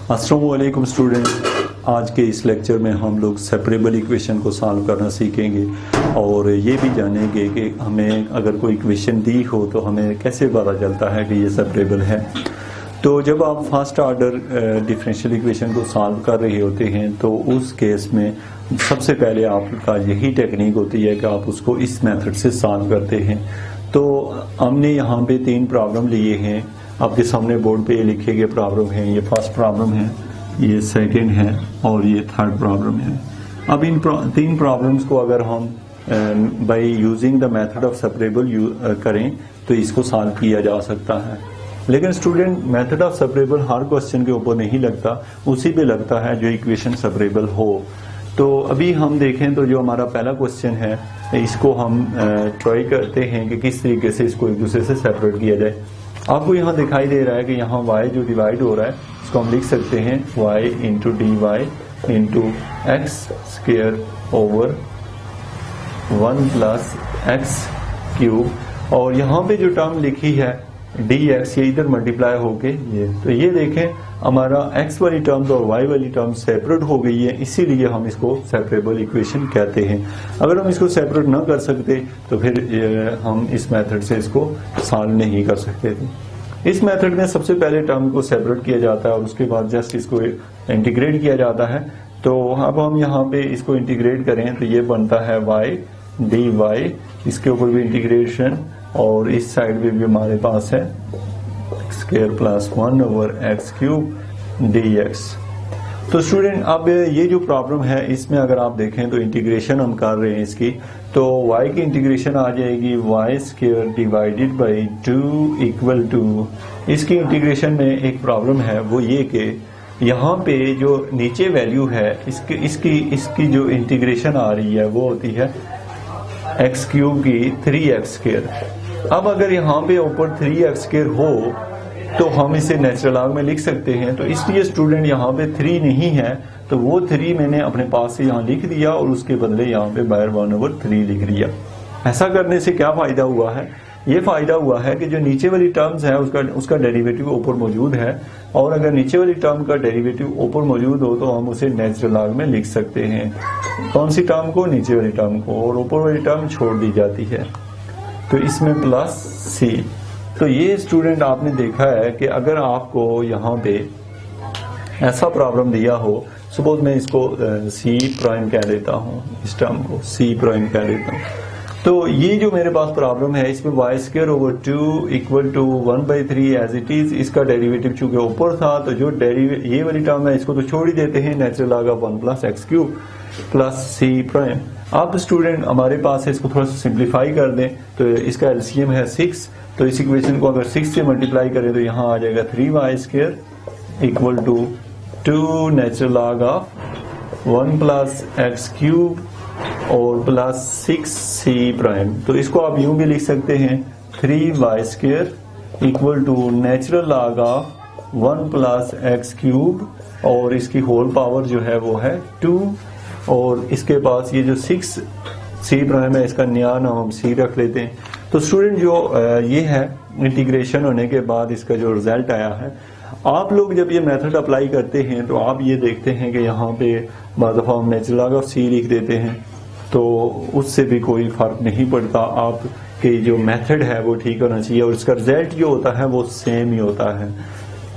अस्सलाम वालेकुम स्टूडेंट। आज के इस लेक्चर में हम लोग सेपरेबल इक्वेशन को सॉल्व करना सीखेंगे और ये भी जानेंगे कि हमें अगर कोई इक्वेशन दी हो तो हमें कैसे पता चलता है कि ये सेपरेबल है। तो जब आप फर्स्ट ऑर्डर डिफरेंशियल इक्वेशन को सॉल्व कर रहे होते हैं तो उस केस में सबसे पहले आपका यही टेक्निक होती है कि आप उसको इस मेथड से सॉल्व करते हैं। तो हमने यहाँ पे 3 प्रॉब्लम लिए हैं, आपके सामने बोर्ड पे ये लिखे गए प्रॉब्लम हैं। ये फर्स्ट प्रॉब्लम है, ये सेकंड है और ये थर्ड प्रॉब्लम है। अब इन 3 प्रॉब्लम्स को अगर हम by using the method of separable करें तो इसको सॉल्व किया जा सकता है। लेकिन student method of separable her question के ऊपर नहीं लगता, उसी पे लगता है जो इक्वेशन सेपरेबल हो। तो अभी हम देखें तो जो हमारा पहला क्वेश्चन है इसको हम ट्राई करते हैं कि किस तरीके से इसको एक दूसरे से सेपरेट किया जाए। आपको यहाँ दिखाई दे रहा है कि यहाँ y जो डिवाइड हो रहा है इसको हम लिख सकते हैं y into d y into x square over 1 plus x cube, और यहाँ पे जो टर्म लिखी है dx ये इधर मल्टीप्लाई होके ये, तो ये देखें हमारा x वाली टर्म और y वाली टर्म सेपरेट हो गई है, इसीलिए हम इसको सेपरेबल इक्वेशन कहते हैं। अगर हम इसको सेपरेट ना कर सकते तो फिर हम इस मेथड से इसको सॉल्व नहीं कर सकते थे। इस मेथड में सबसे पहले टर्म को सेपरेट किया जाता है और उसके बाद जस्ट इसको इंटीग्रेट किया जाता है। तो अब हम यहाँ पे इसको इंटीग्रेट करें तो ये बनता है y dy, इसके ऊपर भी इंटीग्रेशन और इस साइड पे भी हमारे पास है square plus 1 over x cube dx। तो स्टूडेंट अब ये जो प्रॉब्लम है इसमें अगर आप देखें तो इंटीग्रेशन हम कर रहे हैं इसकी, तो y की इंटीग्रेशन आ जाएगी y square divided by 2 equal to, इसकी इंटीग्रेशन में एक प्रॉब्लम है वो ये कि यहाँ पे जो नीचे वैल्यू है इसकी जो इंटीग्रेशन आ रही है वो होती है एक्स क्यूब की 3x स्क्वायर। अब अगर यहाँ पे ऊपर 3x स्क्वायर हो तो हम इसे नेचुरल लॉग में लिख सकते हैं, तो इसलिए स्टूडेंट यहाँ पे 3 नहीं है तो वो 3 मैंने अपने पास से यहाँ लिख दिया और उसके बदले यहाँ पे बाहर 1/3 लिख दिया। ऐसा करने से क्या फायदा हुआ है? ये फायदा हुआ है कि जो नीचे वाली टर्म्स है उसका डेरिवेटिव ऊपर मौजूद है, और अगर नीचे वाली टर्म का डेरिवेटिव ऊपर मौजूद हो तो हम उसे नेचुरल लॉग में लिख सकते हैं। कौन सी टर्म को? नीचे वाली टर्म को, और ऊपर वाली टर्म छोड़ दी जाती है। तो इसमें प्लस सी। तो ये स्टूडेंट आपने देखा है कि अगर आपको यहाँ पे ऐसा प्रॉब्लम दिया हो, सपोज मैं इसको सी प्राइम कह देता हूँ, इस टर्म को सी प्राइम कह देता हूँ, तो ये जो मेरे पास प्रॉब्लम है इसमें y square over 2 equal to 1/3 as it is, इसका डेरिवेटिव चूंकि ऊपर था तो जो ये वाली टर्म है इसको तो छोड़ ही देते हैं, natural log of 1 plus x cube plus c prime. अब स्टूडेंट हमारे पास है, इसको थोड़ा सा सिंप्लीफाई कर दें तो इसका एलसीएम है 6, तो इस इक्वेशन को अगर 6 से मल्टीप्लाई करें तो यहाँ आ जाएगा 3y square equal to 2 natural log of 1 plus x cube और प्लस 6c प्राइम। तो इसको आप यूं भी लिख सकते हैं 3y square equal to natural log of 1 plus x cube और इसकी होल पावर जो है वो है 2, और इसके पास ये जो 6c प्राइम है इसका नया नाम हम c रख लेते हैं। तो स्टूडेंट जो ये है इंटीग्रेशन होने के बाद इसका जो रिजल्ट आया है, आप लोग जब ये मेथड अप्लाई करते हैं तो आप ये देखते हैं कि यहाँ पे बाद दफ़ा हम नेचुरल लॉग ऑफ सी लिख देते हैं, तो उससे भी कोई फर्क नहीं पड़ता। आपके जो मेथड है वो ठीक होना चाहिए और इसका रिजल्ट जो होता है वो सेम ही होता है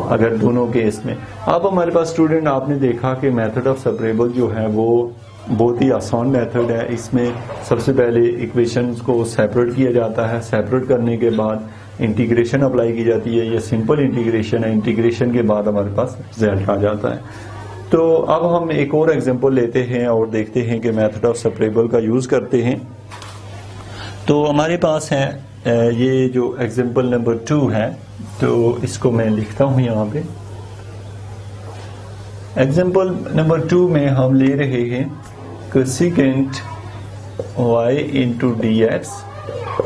अगर दोनों केस में। अब हमारे पास स्टूडेंट आपने देखा कि मेथड ऑफ सेपरेबल जो है वो बहुत ही आसान मेथड है। इसमें सबसे पहले इक्वेशंस को सेपरेट किया जाता है, सेपरेट करने के बाद इंटीग्रेशन अप्लाई की जाती है। ये सिंपल इंटीग्रेशन है, इंटीग्रेशन के बाद हमारे पास रिजल्ट आ जाता है। तो अब हम एक और एग्जांपल लेते हैं और देखते हैं कि मेथड ऑफ सेपरेबल का यूज करते हैं। तो हमारे पास है ये जो एग्जांपल नंबर 2 है, तो इसको मैं लिखता हूं यहाँ पे। एग्जांपल नंबर 2 में हम ले रहे हैं second y into d x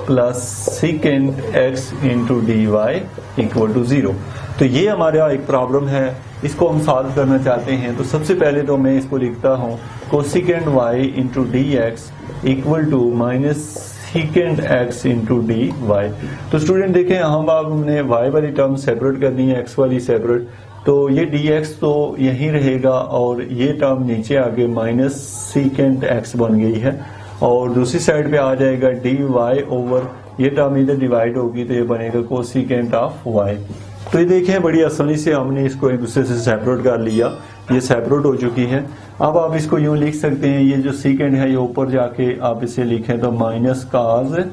plus second x into d y equal to 0। तो ये हमारा एक प्रॉब्लम है, इसको हम सॉल्व करना चाहते हैं। तो सबसे पहले तो मैं इसको लिखता हूँ cosecant y into d x equal to minus second x into d y. तो स्टूडेंट देखें हम अब हमने y वाली टर्म सेपरेट करनी है, x वाली सेपरेट, तो ये dx तो यहीं रहेगा और ये टर्म नीचे आगे माइनस सीकेंट x बन गई है, और दूसरी साइड पे आ जाएगा dy ओवर, ये टर्म इधर डिवाइड होगी तो ये बनेगा कोसिकेंट ऑफ y। तो ये देखें बड़ी आसानी से हमने इसको एक दूसरे से सेपरेट कर लिया, ये सेपरेट हो चुकी है। अब आप इसको यूं लिख सकते हैं, ये जो सीकेंट है ये ऊपर जाके आप इसे लिखें तो माइनस काज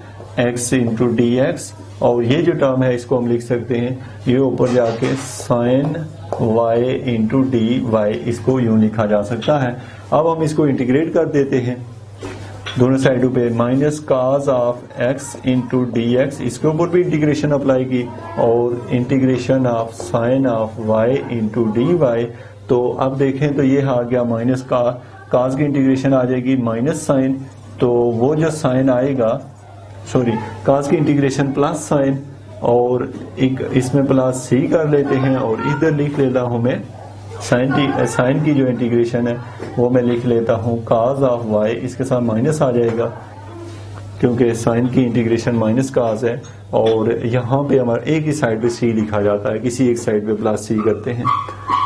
x इंटू डी एक्स, और ये जो टर्म है इसको हम लिख सकते हैं ये ऊपर जाके sine y into d y, इसको यूं लिखा जा सकता है। अब हम इसको इंटीग्रेट कर देते हैं दोनों साइडों पे, minus cos of x into d x, इसके ऊपर भी इंटीग्रेशन अप्लाई की, और integration of sine of y into d y. तो अब देखें तो ये आ गया माइनस का, काज की इंटीग्रेशन आ जाएगी माइनस साइन, तो वो जो साइन आएगा, सॉरी काज की इंटीग्रेशन प्लस साइन, और एक इसमें प्लस सी कर लेते हैं, और इधर लिख लेता हूं मैं साइन की जो इंटीग्रेशन है वो मैं लिख लेता हूँ काज ऑफ y, इसके साथ माइनस आ जाएगा क्योंकि साइन की इंटीग्रेशन माइनस काज है, और यहाँ पे हमारा एक ही साइड पे c लिखा जाता है, किसी एक साइड पे प्लस c करते हैं,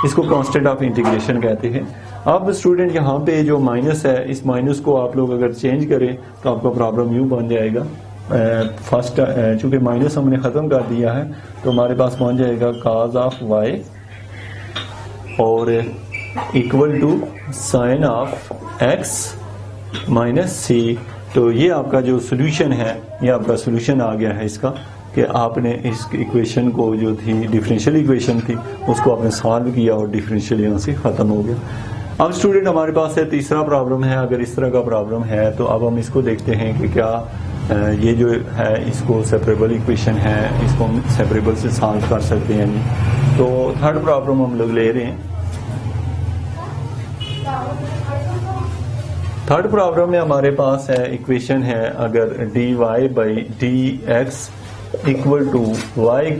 इसको कांस्टेंट ऑफ इंटीग्रेशन कहते हैं। अब स्टूडेंट यहाँ पे जो माइनस है, इस माइनस को आप लोग अगर चेंज करें तो आपका प्रॉब्लम यूँ बन जाएगा, फर्स्ट चूंकि माइनस हमने ख़त्म कर दिया है तो हमारे पास बन जाएगा काज ऑफ y और equal to sine of x minus c. तो ये आपका जो सोल्यूशन है, ये आपका सोल्यूशन आ गया है इसका, कि आपने इस इक्वेशन को जो थी डिफरेंशियल इक्वेशन थी उसको आपने सॉल्व किया और डिफरेंशियल यहाँ से ख़त्म हो गया। अब स्टूडेंट हमारे पास है तीसरा प्रॉब्लम है, अगर इस तरह का प्रॉब्लम है तो अब हम इसको देखते हैं कि क्या ये जो है इसको सेपरेबल इक्वेशन है, इसको हम सेपरेबल से सॉल्व कर सकते हैं नहीं। तो थर्ड प्रॉब्लम हम लोग ले रहे हैं। थर्ड प्रॉब्लम में हमारे पास है इक्वेशन है, अगर dy by d x equal to y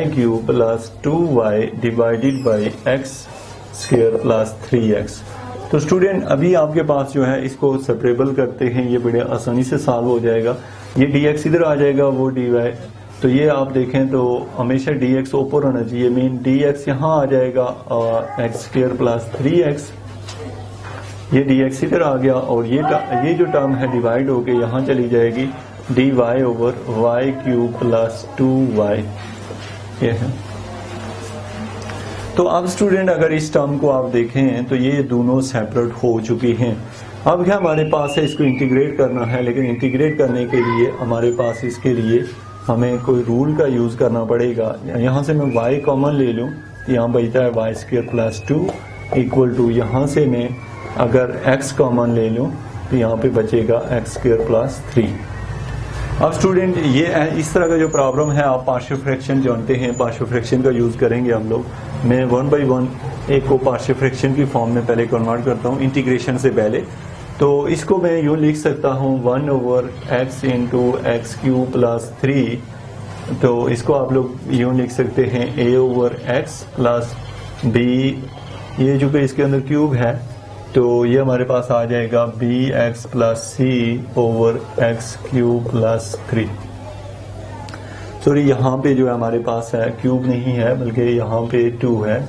cube plus 2y divided by x square plus 3x। तो स्टूडेंट अभी आपके पास जो है इसको सेपरेबल करते हैं, ये बड़े आसानी से सॉल्व हो जाएगा। ये dx इधर आ जाएगा, वो dy, तो ये आप देखें तो हमेशा dx ऊपर होना चाहिए, मीन dx यहाँ आ जाएगा एक्स स्क्वायर प्लस 3x, ये dx इधर आ गया, और ये जो टर्म है डिवाइड होके यहाँ चली जाएगी dy over y cube plus 2y, ये है। तो अब स्टूडेंट अगर इस टर्म को आप देखें तो ये दोनों सेपरेट हो चुकी हैं। अब क्या हमारे पास है, इसको इंटीग्रेट करना है, लेकिन इंटीग्रेट करने के लिए हमारे पास इसके लिए हमें कोई रूल का यूज़ करना पड़ेगा। यहाँ से मैं y कॉमन ले लूँ, यहाँ बचता है y square plus 2 equal to, यहाँ से मैं अगर x कॉमन ले लूँ तो यहाँ पे बचेगा एक्स स्क्वायर प्लस 3। अब स्टूडेंट ये इस तरह का जो प्रॉब्लम है, आप पार्शियल फ्रैक्शन जानते हैं, पार्शियल फ्रैक्शन का यूज़ करेंगे हम लोग। मैं 1 बाई 1 एक को पार्शियल फ्रैक्शन की फॉर्म में पहले कन्वर्ट करता हूँ इंटीग्रेशन से पहले। तो इसको मैं यूँ लिख सकता हूँ 1 over x into x cube plus 3। तो इसको आप लोग यूँ लिख सकते हैं a over x plus b, ये जो कि इसके अंदर क्यूब है तो ये हमारे पास आ जाएगा bx plus c over x cube plus 3। Sorry यहाँ पे जो है हमारे पास है क्यूब नहीं है बल्कि यहाँ पे 2 है,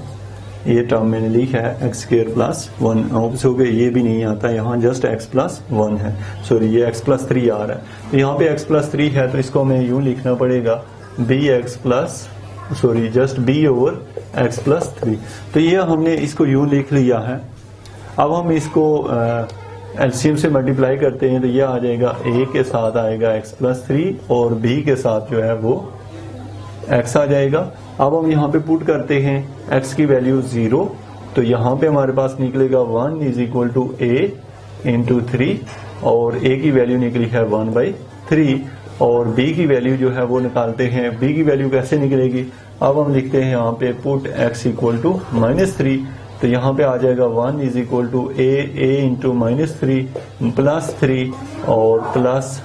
ये टर्म मैंने लिखा है एक्स स्क्वायर प्लस 1, ऑब्वियस हो गया ये भी नहीं आता, यहाँ जस्ट x प्लस 1 है, सॉरी ये x प्लस 3 आ रहा है। तो यहाँ पे x प्लस 3 है तो इसको हमें यूँ लिखना पड़ेगा bx plus sorry just b over x plus 3। तो ये हमने इसको यूँ लिख लिया है। अब हम इसको एलसीएम से मल्टीप्लाई करते हैं तो ये आ जाएगा a के साथ आएगा x प्लस 3 और b के साथ जो है वो x आ जाएगा। अब हम यहाँ पे पुट करते हैं x की वैल्यू 0, तो यहाँ पे हमारे पास निकलेगा 1 is equal to a into 3 और a की वैल्यू निकली है 1/3 और b की वैल्यू जो है वो निकालते हैं। b की वैल्यू कैसे निकलेगी, अब हम लिखते हैं यहाँ पे पुट x इक्वल टू -3, तो यहाँ पे आ जाएगा 1 is equal to a into -3 plus 3 और प्लस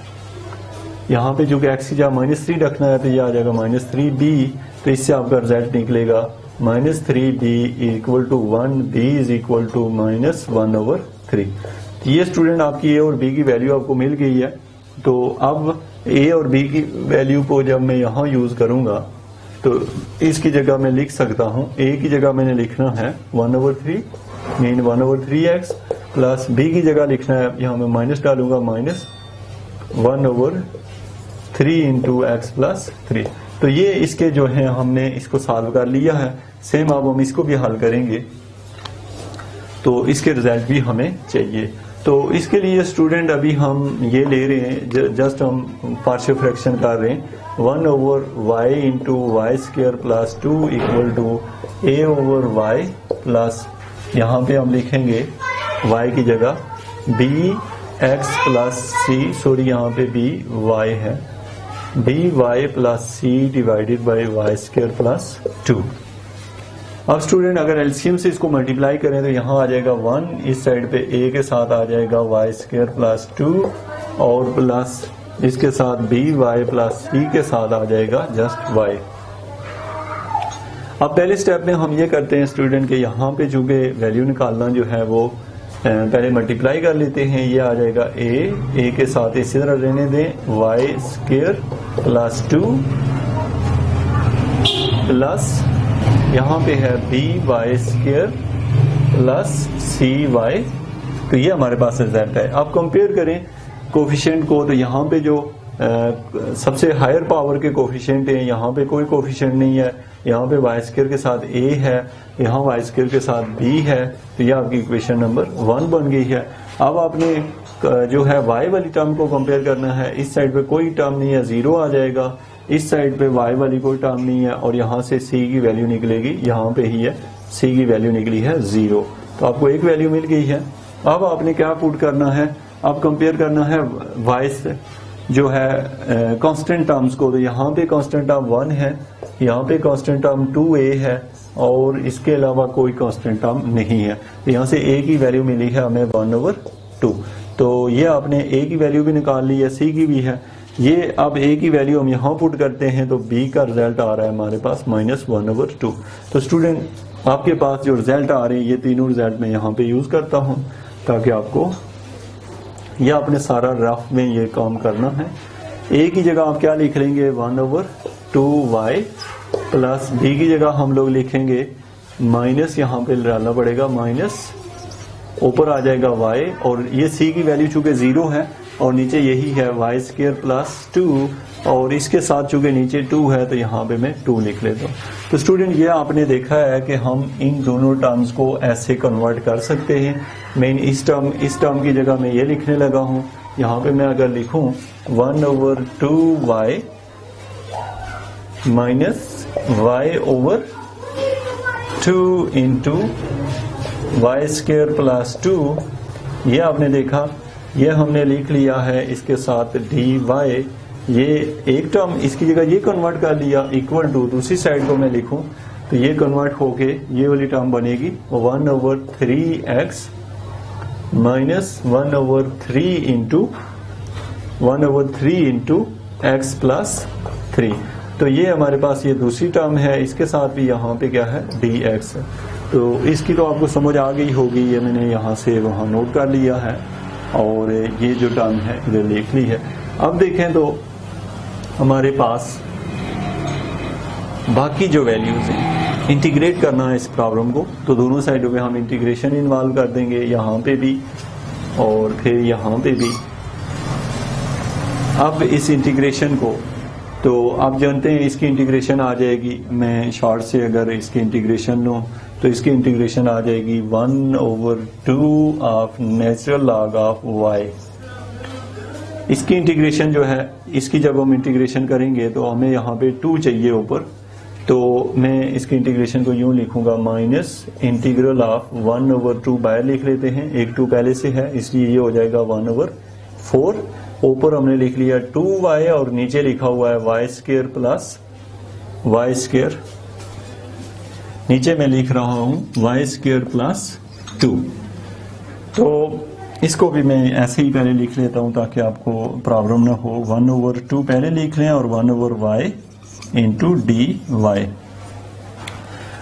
यहाँ पे जो कि x की जगह -3 रखना है तो ये आ जाएगा -3b, तो इससे आपका रिजल्ट निकलेगा -3b equal to 1, b is equal to -1/3। तो ये स्टूडेंट आपकी a और b की वैल्यू आपको मिल गई है। तो अब a और b की वैल्यू को जब मैं यहाँ यूज़ करूँगा तो इसकी जगह मैं लिख सकता हूँ, a की जगह मैंने लिखना है 1/3 मीन 1/3x प्लस b की जगह लिखना है, यहाँ मैं माइनस डालूंगा, माइनस 1/3 इंटू एक्स प्लस 3। तो ये इसके जो है हमने इसको सॉल्व कर लिया है। सेम अब हम इसको भी हल करेंगे तो इसके रिजल्ट भी हमें चाहिए। तो इसके लिए स्टूडेंट अभी हम ये ले रहे हैं, जस्ट हम पार्शियल फ्रैक्शन कर रहे हैं, 1/y into y square plus 2 equal to a/y plus यहाँ पे हम लिखेंगे y की जगह bx प्लस c, सॉरी यहाँ पे by है, by plus c divided by y square plus 2। अब स्टूडेंट अगर एलसीएम से इसको मल्टीप्लाई करें तो यहाँ आ जाएगा 1, इस साइड पे a के साथ आ जाएगा वाई स्क्वायर प्लस 2 और प्लस इसके साथ by प्लस c के साथ आ जाएगा जस्ट y। अब पहले स्टेप में हम ये करते हैं स्टूडेंट के यहाँ पे चूंकि वैल्यू निकालना जो है वो पहले मल्टीप्लाई कर लेते हैं, ये आ जाएगा a के साथ इसी तरह रहने दें, वाई स्क्वायर प्लस 2 प्लस यहाँ पे है by स्क्वायर प्लस cy। तो ये हमारे पास रिजल्ट है। अब कंपेयर करें कोफिशिएंट को, तो यहाँ पे जो सबसे हायर पावर के कोफिशिएंट हैं, यहाँ पे कोई कोफिशिएंट नहीं है, यहाँ पे वाई स्क्वायर के साथ a है, यहाँ वाई स्क्वायर के साथ b है, तो ये आपकी इक्वेशन नंबर 1 बन गई है। अब आपने जो है y वाली टर्म को कंपेयर करना है, इस साइड पे कोई टर्म नहीं है, 0 आ जाएगा, इस साइड पे y वाली कोई टर्म नहीं है और यहाँ से c की वैल्यू निकलेगी, यहाँ पे ही है, c की वैल्यू निकली है 0, तो आपको एक वैल्यू मिल गई है। अब आपने क्या पुट करना है, अब कंपेयर करना है y से जो है कांस्टेंट टर्म्स को, तो यहाँ पे कांस्टेंट टर्म 1 है, यहाँ पे कांस्टेंट टर्म 2a है और इसके अलावा कोई कांस्टेंट टर्म नहीं है, तो यहाँ से a की वैल्यू मिली है हमें 1/2। तो ये आपने a की वैल्यू भी निकाल ली है, c की भी है, ये अब a की वैल्यू हम यहाँ पुट करते हैं तो b का रिजल्ट आ रहा है हमारे पास -1/2। तो स्टूडेंट आपके पास जो रिजल्ट आ रहे हैं ये तीनों रिजल्ट मैं यहाँ पे यूज करता हूँ ताकि आपको ये आपने सारा रफ में ये काम करना है। a की जगह आप क्या लिख लेंगे 1/2y प्लस b की जगह हम लोग लिखेंगे माइनस, यहाँ पे डालना पड़ेगा माइनस, ऊपर आ जाएगा y और ये c की वैल्यू चूंकि 0 है और नीचे यही है वाई स्क्वायर प्लस 2 और इसके साथ चूंकि नीचे 2 है तो यहाँ पे मैं 2 लिख लेता हूँ। तो स्टूडेंट ये आपने देखा है कि हम इन दोनों टर्म्स को ऐसे कन्वर्ट कर सकते हैं। मैं इस टर्म की जगह मैं ये लिखने लगा हूँ, यहाँ पे मैं अगर लिखूँ 1/2y minus y/2 into y square plus 2, ये आपने देखा, ये हमने लिख लिया है, इसके साथ dy, ये एक टर्म इसकी जगह ये कन्वर्ट कर लिया इक्वल टू, दूसरी साइड को मैं लिखूं तो ये कन्वर्ट होके ये वाली टर्म बनेगी 1/3x minus 1/3 into x plus 3। तो ये हमारे पास ये दूसरी टर्म है, इसके साथ भी यहाँ पे क्या है dx है। तो इसकी तो आपको समझ आ गई होगी, ये मैंने यहाँ से वहाँ नोट कर लिया है और ये जो टर्म है इधर लिख ली है। अब देखें तो हमारे पास बाकी जो वैल्यूज हैं, इंटीग्रेट करना है इस प्रॉब्लम को, तो दोनों साइडों पे हम इंटीग्रेशन इन्वॉल्व कर देंगे, यहाँ पे भी और फिर यहाँ पे भी। अब इस इंटीग्रेशन को तो आप जानते हैं इसकी इंटीग्रेशन आ जाएगी, मैं शॉर्ट से अगर इसकी इंटीग्रेशन लूँ तो इसकी इंटीग्रेशन आ जाएगी 1/2 of natural log of y। इसकी इंटीग्रेशन जो है, इसकी जब हम इंटीग्रेशन करेंगे तो हमें यहाँ पे 2 चाहिए ऊपर, तो मैं इसकी इंटीग्रेशन को यूं लिखूंगा माइनस इंटीग्रल ऑफ 1/2 बाहर लिख लेते हैं, एक 2 पहले से है इसलिए ये हो जाएगा 1/4। ऊपर हमने लिख लिया 2y और नीचे लिखा हुआ है y square plus y square, नीचे मैं लिख रहा हूं वाई स्क्वायर प्लस 2। तो इसको भी मैं ऐसे ही पहले लिख लेता हूं ताकि आपको प्रॉब्लम ना हो। 1/2 पहले लिख लें और 1/y इंटू dy।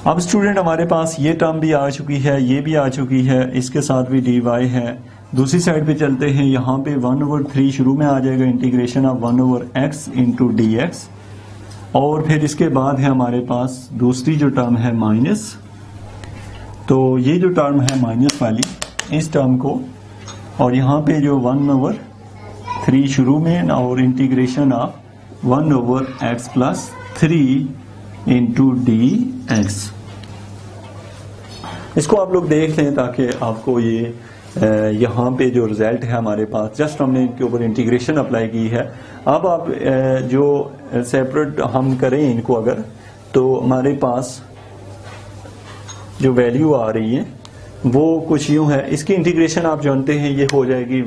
अब स्टूडेंट हमारे पास ये टर्म भी आ चुकी है, ये भी आ चुकी है, इसके साथ भी dy है। दूसरी साइड पे चलते हैं, यहाँ पे 1/3 शुरू में आ जाएगा, integration of 1/x into dx और फिर इसके बाद है हमारे पास दूसरी जो टर्म है माइनस। तो ये जो टर्म है माइनस वाली, इस टर्म को, और यहाँ पे जो 1/3 शुरू में और integration of 1/x+3 into dx। इसको आप लोग देख लें ताकि आपको ये यहाँ पे जो रिजल्ट है हमारे पास, जस्ट हमने इनके ऊपर इंटीग्रेशन अप्लाई की है। अब आप जो सेपरेट हम करें इनको अगर, तो हमारे पास जो वैल्यू आ रही है वो कुछ यूं है। इसकी इंटीग्रेशन आप जानते हैं ये हो जाएगी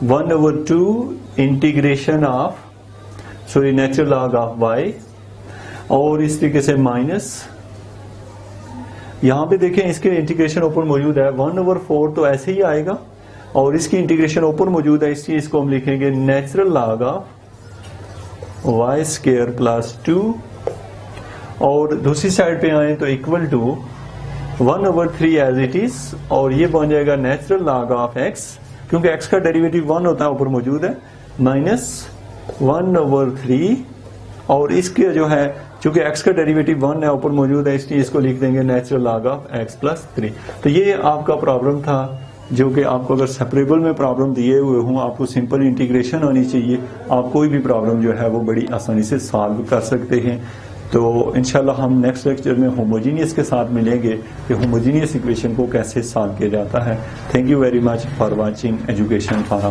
1/2 integration of natural log of y, और इस तरीके से माइनस, यहां पे देखें इसके इंटीग्रेशन ऊपर मौजूद है 1/4 तो ऐसे ही आएगा, और इसकी इंटीग्रेशन ऊपर मौजूद है, इसलिए इसको हम लिखेंगे नेचुरल लॉग ऑफ y² + 2, और दूसरी साइड पे आए तो equal to 1/3 as it is, और ये बन जाएगा नेचुरल लॉग ऑफ x, क्योंकि x का डेरिवेटिव 1 होता है ऊपर मौजूद है, -1/3, और इसके जो है चूंकि x का डेरिवेटिव 1 है ऊपर मौजूद है, इसलिए इसको लिख देंगे नेचुरल लॉग ऑफ x+3। तो ये आपका प्रॉब्लम था, जो कि आपको अगर सेपरेबल में प्रॉब्लम दिए हुए हों, आपको सिंपल इंटीग्रेशन आनी चाहिए, आप कोई भी प्रॉब्लम जो है वो बड़ी आसानी से सॉल्व कर सकते हैं। तो इंशाल्लाह हम नेक्स्ट लेक्चर में होमोजीनियस के साथ मिलेंगे कि होमोजीनियस इक्वेशन को कैसे सॉल्व किया जाता है। Thank you very much for watching education for